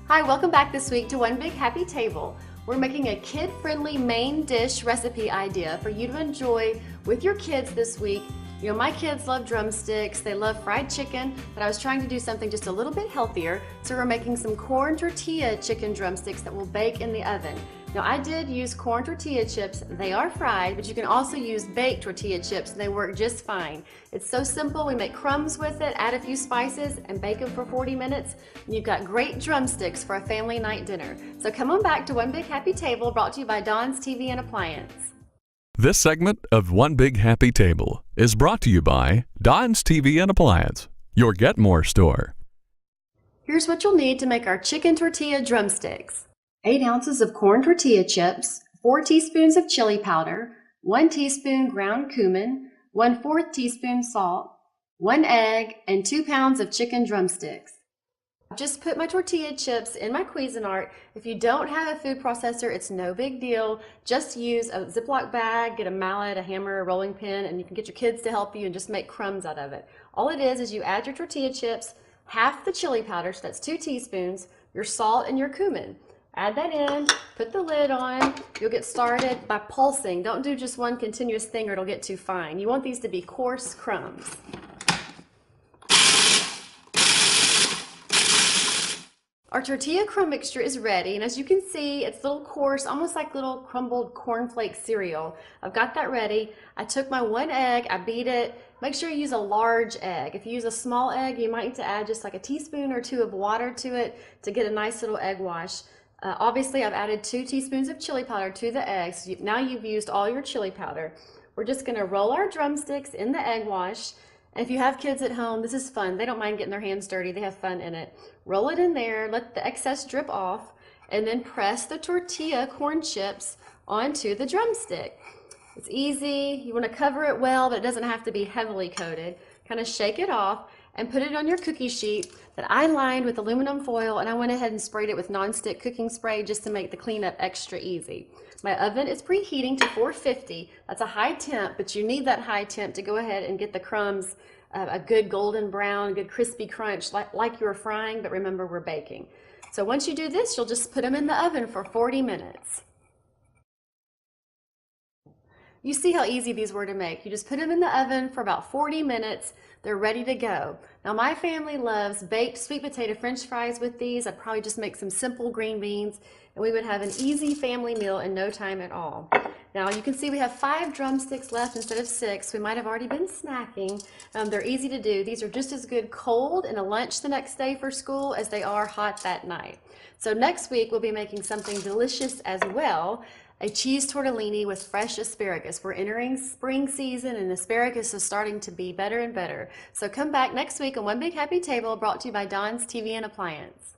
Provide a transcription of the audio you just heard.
Hi, welcome back this week to One Big Happy Table. We're making a kid-friendly main dish recipe idea for you to enjoy with your kids this week. You know, my kids love drumsticks, they love fried chicken, but I was trying to do something just a little bit healthier, so we're making some corn tortilla chicken drumsticks that will bake in the oven. Now, I did use corn tortilla chips. They are fried, but you can also use baked tortilla chips, and they work just fine. It's so simple. We make crumbs with it, add a few spices, and bake them for 40 minutes. And you've got great drumsticks for a family night dinner. So come on back to One Big Happy Table, brought to you by Dawn's TV and Appliance. This segment of One Big Happy Table is brought to you by Dawn's TV and Appliance, your Get More store. Here's what you'll need to make our chicken tortilla drumsticks. 8 ounces of corn tortilla chips, 4 teaspoons of chili powder, 1 teaspoon ground cumin, 1/4 teaspoon salt, 1 egg, and 2 pounds of chicken drumsticks. I've just put my tortilla chips in my Cuisinart. If you don't have a food processor, it's no big deal. Just use a Ziploc bag, get a mallet, a hammer, a rolling pin, and you can get your kids to help you and just make crumbs out of it. All it is you add your tortilla chips, half the chili powder, so that's 2 teaspoons, your salt and your cumin. Add that in, put the lid on. You'll get started by pulsing. Don't do just one continuous thing or it'll get too fine. You want these to be coarse crumbs. Our tortilla crumb mixture is ready, and as you can see, it's little coarse, almost like little crumbled cornflake cereal. I've got that ready. I took my 1 egg, I beat it. Make sure you use a large egg. If you use a small egg, you might need to add just like a teaspoon or 2 of water to it to get a nice little egg wash. Obviously, I've added 2 teaspoons of chili powder to the eggs. Now you've used all your chili powder. We're just going to roll our drumsticks in the egg wash. And if you have kids at home, this is fun. They don't mind getting their hands dirty. They have fun in it. Roll it in there, let the excess drip off, and then press the tortilla corn chips onto the drumstick. It's easy. You want to cover it well, but it doesn't have to be heavily coated. Kind of shake it off and put it on your cookie sheet that I lined with aluminum foil, and I went ahead and sprayed it with nonstick cooking spray just to make the cleanup extra easy. My oven is preheating to 450. That's a high temp, but you need that high temp to go ahead and get the crumbs a good golden brown, good crispy crunch like you were frying, but remember we're baking. So once you do this, you'll just put them in the oven for 40 minutes. You see how easy these were to make. You just put them in the oven for about 40 minutes. They're ready to go. Now my family loves baked sweet potato french fries with these. I'd probably just make some simple green beans and we would have an easy family meal in no time at all. Now you can see we have 5 drumsticks left instead of 6. We might have already been snacking. They're easy to do. These are just as good cold in a lunch the next day for school as they are hot that night. So next week we'll be making something delicious as well. A cheese tortellini with fresh asparagus. We're entering spring season and asparagus is starting to be better and better. So come back next week on One Big Happy Table, brought to you by Dawn's TV and Appliance.